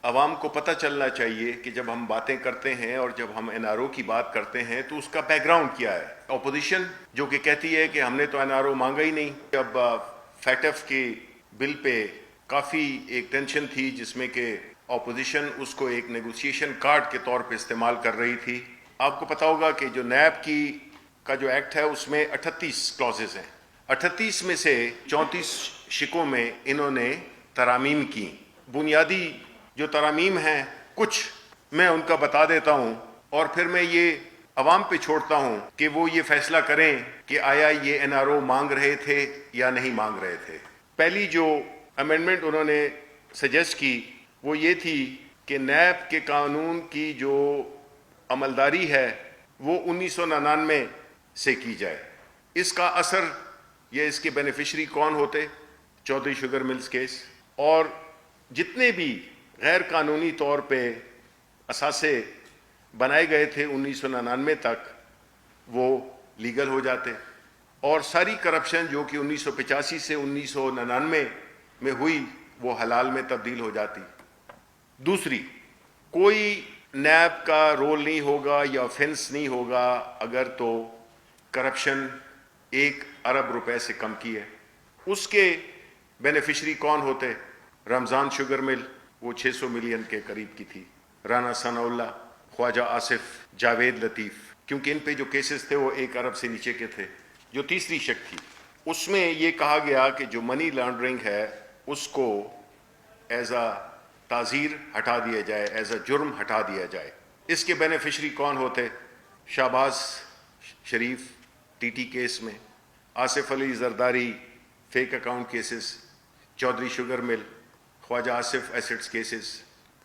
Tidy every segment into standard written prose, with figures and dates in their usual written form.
عوام کو پتہ چلنا چاہیے کہ جب ہم باتیں کرتے ہیں اور جب ہم این آر او کی بات کرتے ہیں تو اس کا بیک گراؤنڈ کیا ہے. اپوزیشن جو کہ کہتی ہے کہ ہم نے تو این آر او مانگا ہی نہیں. اب فیٹف کے بل پہ کافی ایک ٹینشن تھی جس میں کہ اپوزیشن اس کو ایک نیگوسیشن کارڈ کے طور پہ استعمال کر رہی تھی. آپ کو پتا ہوگا کہ جو نیب کا جو ایکٹ ہے اس میں 38 کلازز ہیں. 38 میں سے 34 شکوں میں انہوں نے ترامیم کی. بنیادی جو ترامیم ہیں کچھ میں ان کا بتا دیتا ہوں اور پھر میں یہ عوام پہ چھوڑتا ہوں کہ وہ یہ فیصلہ کریں کہ آیا یہ این آر او مانگ رہے تھے یا نہیں مانگ رہے تھے. پہلی جو امینڈمنٹ انہوں نے سجیسٹ کی وہ یہ تھی کہ نیب کے قانون کی جو عملداری ہے وہ 1999 سے کی جائے. اس کا اثر یا اس کے بینیفیشری کون ہوتے؟ چودھری شوگر ملز کیس اور جتنے بھی غیر قانونی طور پہ اثاثے بنائے گئے تھے 1999 تک وہ لیگل ہو جاتے اور ساری کرپشن جو کہ 1985 سے 1999 میں ہوئی وہ حلال میں تبدیل ہو جاتی. دوسری، کوئی نیب کا رول نہیں ہوگا یا آفینس نہیں ہوگا اگر تو کرپشن 1 ارب روپے سے کم کی ہے. اس کے بینیفیشری کون ہوتے؟ رمضان شوگر مل وہ 600 ملین کے قریب کی تھی. رانا ثناء اللہ، خواجہ آصف، جاوید لطیف، کیونکہ ان پہ جو کیسز تھے وہ 1 ارب سے نیچے کے تھے. جو تیسری شک تھی اس میں یہ کہا گیا کہ جو منی لانڈرنگ ہے اس کو ایز اے تعزیر ہٹا دیا جائے، ایز اے جرم ہٹا دیا جائے. اس کے بینیفیشری کون ہوتے؟ Shehbaz Sharif T T case میں، Asif Ali Zardari fake account cases, Chaudhry sugar mill, Khawaja Asif assets cases,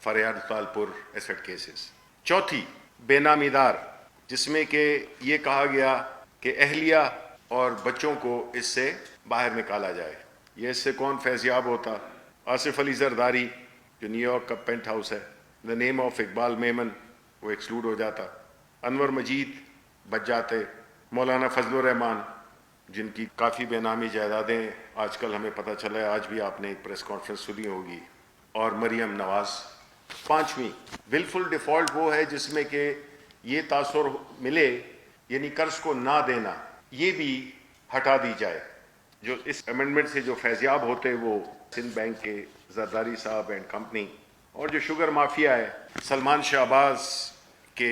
فریاد تالپور ایسٹ کیسز. چوتھی، بے نامی دار، جس میں کہ یہ کہا گیا کہ اہلیہ اور بچوں کو اس سے باہر نکالا جائے. یہ اس سے کون فیضیاب ہوتا؟ آصف علی زرداری جو نیو یارک کا پینٹ ہاؤس ہے. دا نیم آف اقبال میمن وہ ایکسکلوڈ ہو جاتا. انور مجید بچ جاتے. مولانا فضل الرحمان جن کی کافی بے نامی جائیدادیں آج کل ہمیں پتہ چلا ہے، آج بھی آپ نے ایک پریس کانفرنس سنی ہوگی. اور مریم نواز. پانچویں، ولفل ڈیفالٹ وہ ہے جس میں کہ یہ تاثر ملے یعنی قرض کو نہ دینا، یہ بھی ہٹا دی جائے. جو اس امینڈمنٹ سے جو فیضیاب ہوتے وہ سندھ بینک کے زرداری صاحب اینڈ کمپنی اور جو شوگر مافیا ہے سلمان شہباز کے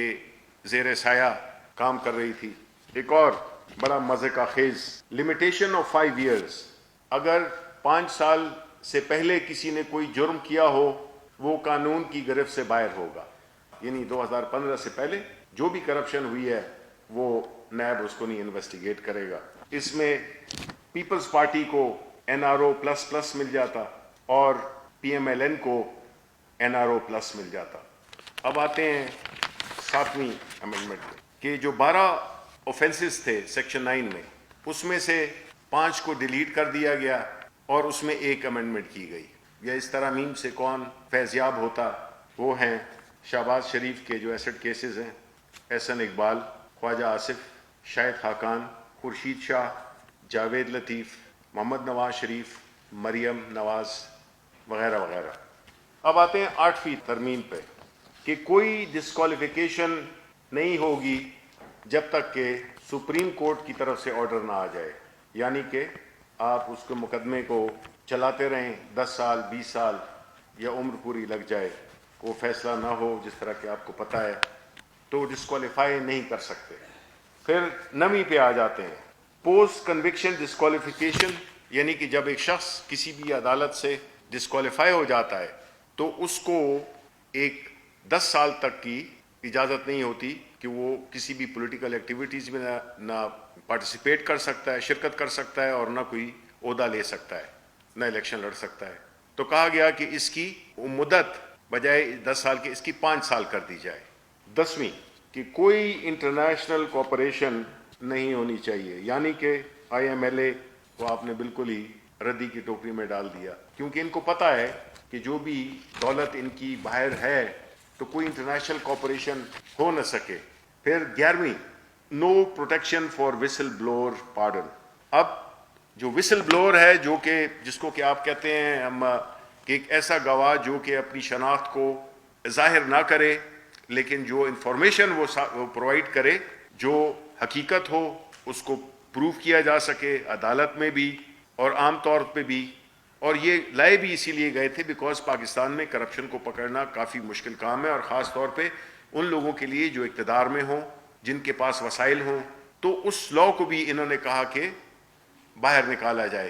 زیر سایہ کام کر رہی تھی. ایک اور بڑا مزے کا خیز، لمیٹیشن آف 5 ایئرز. اگر 5 سال سے پہلے کسی نے کوئی جرم کیا ہو وہ قانون کی گرفت سے باہر ہوگا. یعنی 2015 سے پہلے جو بھی کرپشن ہوئی ہے وہ نیب اس کو نہیں انویسٹیگیٹ کرے گا. اس میں پیپلز پارٹی کو N R O plus plus مل جاتا اور پی ایم ایل این کو این آر او پلس مل جاتا. اب آتے ہیں 7ویں امینڈمنٹ پہ کہ جو 12 اوفینسز تھے سیکشن 9 میں اس میں سے 5 کو ڈیلیٹ کر دیا گیا اور اس میں 1 امینڈمنٹ کی گئی. یا اس ترامیم سے کون فیضیاب ہوتا؟ وہ ہیں شہباز شریف کے جو ایسٹ کیسز ہیں، احسن اقبال، خواجہ آصف، شاہد خاقان، خورشید شاہ، جاوید لطیف، محمد نواز شریف، مریم نواز وغیرہ وغیرہ. اب آتے ہیں 8ویں ترمیم پہ کہ کوئی ڈسکوالیفیکیشن نہیں ہوگی جب تک کہ سپریم کورٹ کی طرف سے آرڈر نہ آ جائے. یعنی کہ آپ اس کے مقدمے کو چلاتے رہیں 10 سال 20 سال یا عمر پوری لگ جائے، وہ فیصلہ نہ ہو جس طرح کہ آپ کو پتہ ہے تو ڈسکوالیفائی نہیں کر سکتے. پھر 9ویں پہ آ جاتے ہیں پوسٹ کنوکشن ڈسکوالیفیکیشن. یعنی کہ جب ایک شخص کسی بھی عدالت سے ڈسکوالیفائی ہو جاتا ہے تو اس کو ایک 10 سال تک کی اجازت نہیں ہوتی کہ وہ کسی بھی پولیٹیکل ایکٹیویٹیز میں نہ پارٹیسپیٹ کر سکتا ہے، شرکت کر سکتا ہے اور نہ کوئی عہدہ لے سکتا ہے، نہ الیکشن لڑ سکتا ہے. تو کہا گیا کہ اس کی مدت بجائے 10 سال کی اس کی 5 سال کر دی جائے. 10ویں کہ کوئی انٹرنیشنل کوآپریشن نہیں ہونی چاہیے. یعنی کہ آئی ایم ایل اے کو آپ نے بالکل ہی ردی کی ٹوکری میں ڈال دیا کیونکہ ان کو پتہ ہے کہ جو بھی دولت ان کی باہر ہے تو کوئی انٹرنیشنل کوآپریشن ہو نہ سکے. پھر 11ویں نو پروٹیکشن فار وسل بلور پارڈن. اب جو وسل بلور ہے جو کہ جس کو کہ آپ کہتے ہیں ہم کہ ایک ایسا گواہ جو کہ اپنی شناخت کو ظاہر نہ کرے لیکن جو انفارمیشن وہ پرووائڈ کرے جو حقیقت ہو اس کو پروف کیا جا سکے عدالت میں بھی اور عام طور پہ بھی. اور یہ لائے بھی اسی لیے گئے تھے بیکاز پاکستان میں کرپشن کو پکڑنا کافی مشکل کام ہے، اور خاص طور پہ ان لوگوں کے لیے جو اقتدار میں ہوں، جن کے پاس وسائل ہوں. تو اس لاء کو بھی انہوں نے کہا کہ باہر نکالا جائے.